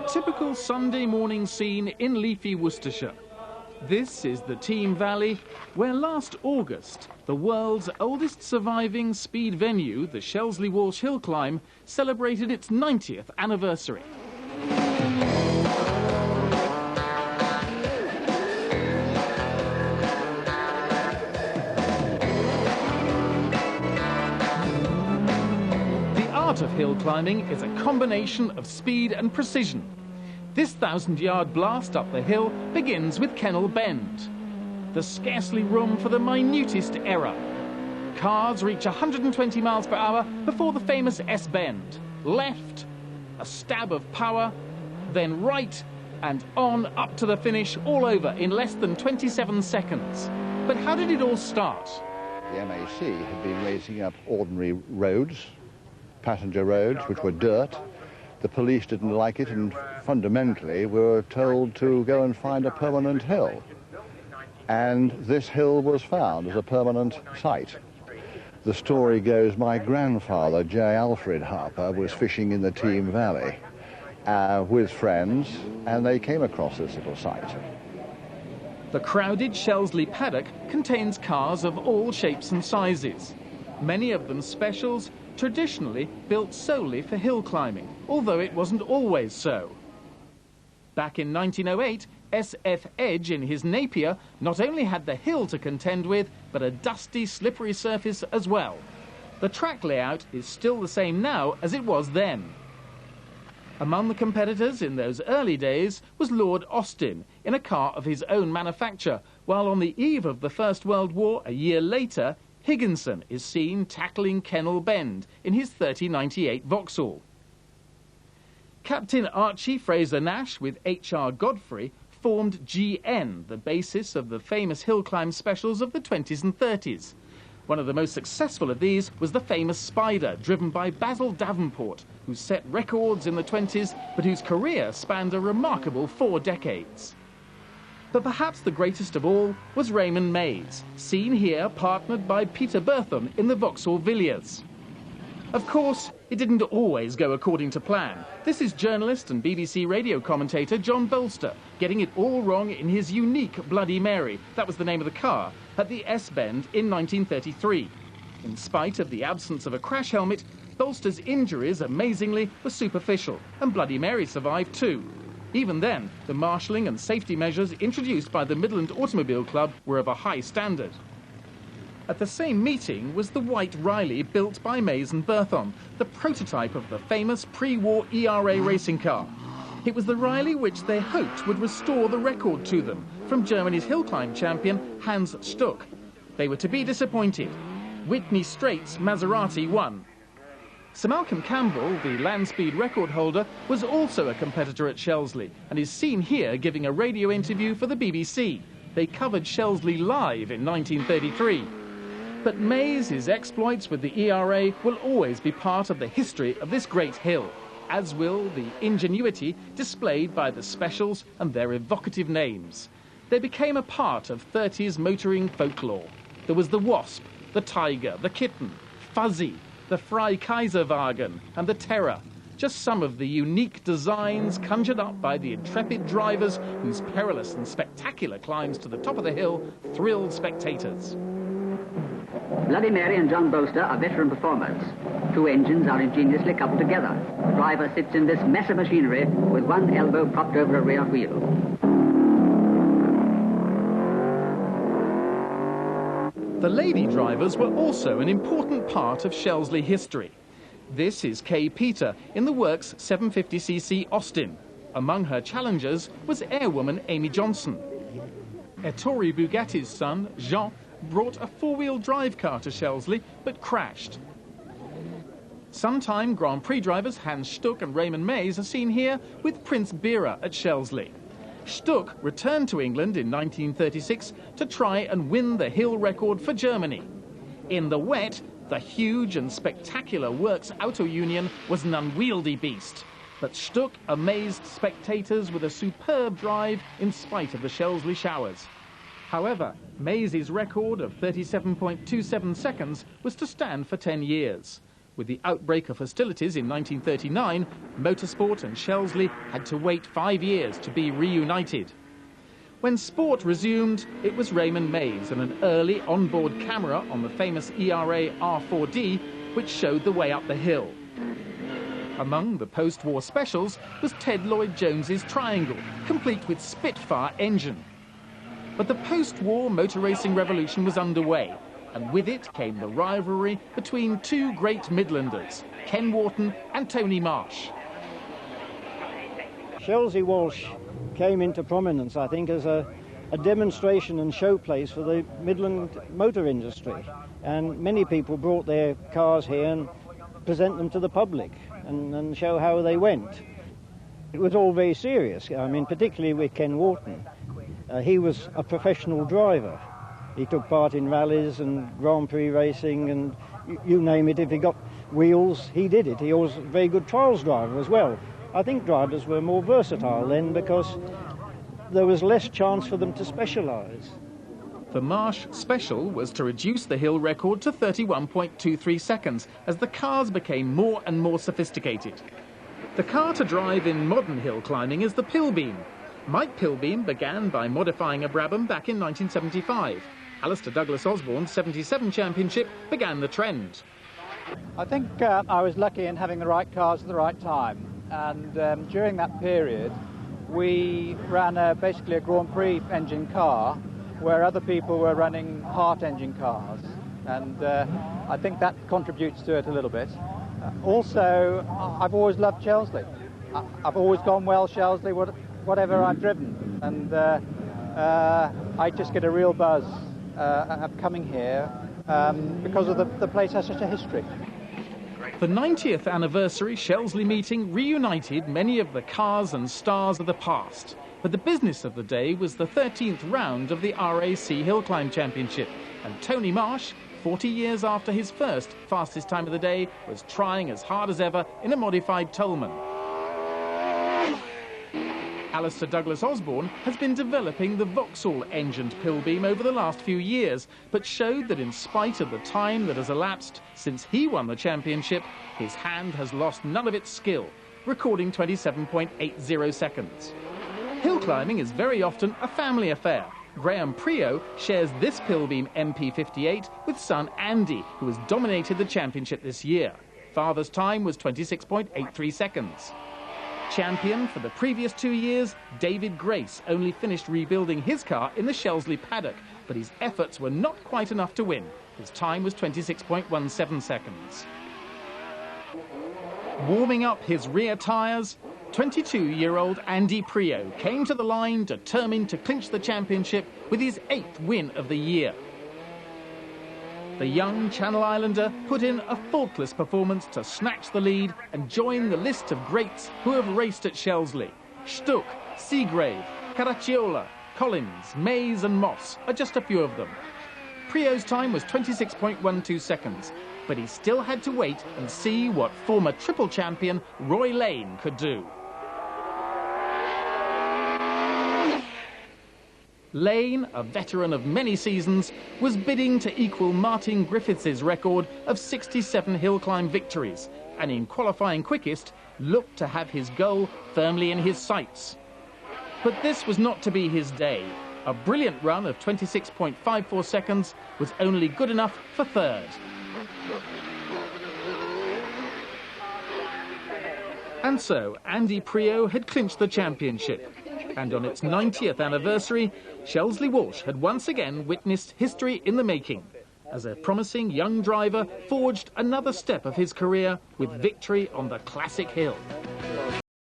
typical Sunday morning scene in leafy Worcestershire. This is the Team Valley, where last August, the world's oldest surviving speed venue, the Shelsley Walsh hill climb, celebrated its 90th anniversary. The art of hill climbing is a combination of speed and precision. This 1,000-yard blast up the hill begins with Kennel Bend. There's scarcely room for the minutest error. Cars reach 120 miles per hour before the famous S-bend. Left, a stab of power, then right and on up to the finish, all over in less than 27 seconds. But how did it all start? The MAC had been racing up ordinary roads, passenger roads, which were dirt. The police didn't like it, and fundamentally we were told to go and find a permanent hill. And this hill was found as a permanent site. The story goes my grandfather, J. Alfred Harper, was fishing in the Team Valley with friends, and they came across this little site. The crowded Shelsley paddock contains cars of all shapes and sizes, many of them specials, traditionally built solely for hill climbing, although it wasn't always so. Back in 1908, S.F. Edge in his Napier not only had the hill to contend with, but a dusty, slippery surface as well. The track layout is still the same now as it was then. Among the competitors in those early days was Lord Austin in a car of his own manufacture, while on the eve of the First World War, a year later, Higginson is seen tackling Kennel Bend in his 3098 Vauxhall. Captain Archie Fraser-Nash with H.R. Godfrey formed GN, the basis of the famous hill climb specials of the 20s and 30s. One of the most successful of these was the famous Spider, driven by Basil Davenport, who set records in the 20s, but whose career spanned a remarkable 4 decades. But perhaps the greatest of all was Raymond Mays, seen here partnered by Peter Bertham in the Vauxhall Villiers. Of course, it didn't always go according to plan. This is journalist and BBC radio commentator John Bolster getting it all wrong in his unique Bloody Mary, that was the name of the car, at the S-bend in 1933. In spite of the absence of a crash helmet, Bolster's injuries, amazingly, were superficial, and Bloody Mary survived too. Even then, the marshalling and safety measures introduced by the Midland Automobile Club were of a high standard. At the same meeting was the White Riley built by Mays and Bertham, the prototype of the famous pre-war ERA racing car. It was the Riley which they hoped would restore the record to them from Germany's hill climb champion Hans Stuck. They were to be disappointed. Whitney Straight's Maserati won. Sir Malcolm Campbell, the land speed record holder, was also a competitor at Shelsley and is seen here giving a radio interview for the BBC. They covered Shelsley live in 1933. But Mays' exploits with the ERA will always be part of the history of this great hill, as will the ingenuity displayed by the specials and their evocative names. They became a part of 30s motoring folklore. There was the Wasp, the Tiger, the Kitten, Fuzzy, the Freikaiserwagen and the Terror, just some of the unique designs conjured up by the intrepid drivers whose perilous and spectacular climbs to the top of the hill thrilled spectators. Bloody Mary and John Bolster are veteran performers. 2 engines are ingeniously coupled together. The driver sits in this mess of machinery with one elbow propped over a rear wheel. The lady drivers were also an important part of Shelsley history. This is Kay Peter in the works 750cc Austin. Among her challengers was airwoman Amy Johnson. Ettore Bugatti's son, Jean, brought a 4-wheel drive car to Shelsley, but crashed. Sometime Grand Prix drivers Hans Stuck and Raymond Mays are seen here with Prince Bira at Shelsley. Stuck returned to England in 1936 to try and win the hill record for Germany. In the wet, the huge and spectacular Works Auto Union was an unwieldy beast, but Stuck amazed spectators with a superb drive in spite of the Shelsley showers. However, Mays' record of 37.27 seconds was to stand for 10 years. With the outbreak of hostilities in 1939, motorsport and Shelsley had to wait 5 years to be reunited. When sport resumed, it was Raymond Mays and an early onboard camera on the famous ERA R4D which showed the way up the hill. Among the post-war specials was Ted Lloyd-Jones's Triangle, complete with Spitfire engine. But the post-war motor racing revolution was underway, and with it came the rivalry between two great Midlanders, Ken Wharton and Tony Marsh. Shelsley Walsh came into prominence, I think, as a demonstration and showplace for the Midland motor industry. And many people brought their cars here and present them to the public and show how they went. It was all very serious, I mean, particularly with Ken Wharton. He was a professional driver. He took part in rallies and Grand Prix racing and you name it. If he got wheels, he did it. He was a very good trials driver as well. I think drivers were more versatile then because there was less chance for them to specialise. The Marsh special was to reduce the hill record to 31.23 seconds as the cars became more and more sophisticated. The car to drive in modern hill climbing is the Pilbeam. Mike Pilbeam began by modifying a Brabham back in 1975. Alistair Douglas Osborne's 77 championship began the trend. I think I was lucky in having the right cars at the right time, and during that period we ran basically a Grand Prix engine car where other people were running Hart engine cars, and I think that contributes to it a little bit. Also, I've always loved Shelsley. I've always gone well Shelsley, whatever I've driven, and I just get a real buzz of coming here because of the place has such a history. The 90th anniversary Shelsley meeting reunited many of the cars and stars of the past, but the business of the day was the 13th round of the RAC Hill Climb Championship, and Tony Marsh, 40 years after his first fastest time of the day, was trying as hard as ever in a modified Tolman. Alistair Douglas Osborne has been developing the Vauxhall-engined Pilbeam over the last few years, but showed that in spite of the time that has elapsed since he won the championship, his hand has lost none of its skill, recording 27.80 seconds. Hill climbing is very often a family affair. Graham Prio shares this Pilbeam MP58 with son Andy, who has dominated the championship this year. Father's time was 26.83 seconds. Champion for the previous 2 years, David Grace only finished rebuilding his car in the Shelsley paddock, but his efforts were not quite enough to win. His time was 26.17 seconds. Warming up his rear tyres, 22-year-old Andy Prio came to the line determined to clinch the championship with his 8th win of the year. The young Channel Islander put in a faultless performance to snatch the lead and join the list of greats who have raced at Shelsley. Stuck, Seagrave, Caracciola, Collins, Mays and Moss are just a few of them. Prio's time was 26.12 seconds, but he still had to wait and see what former triple champion Roy Lane could do. Lane, a veteran of many seasons, was bidding to equal Martin Griffiths' record of 67 hill climb victories, and in qualifying quickest, looked to have his goal firmly in his sights. But this was not to be his day. A brilliant run of 26.54 seconds was only good enough for third. And so, Andy Prio had clinched the championship. And on its 90th anniversary, Shelsley Walsh had once again witnessed history in the making, as a promising young driver forged another step of his career with victory on the classic hill.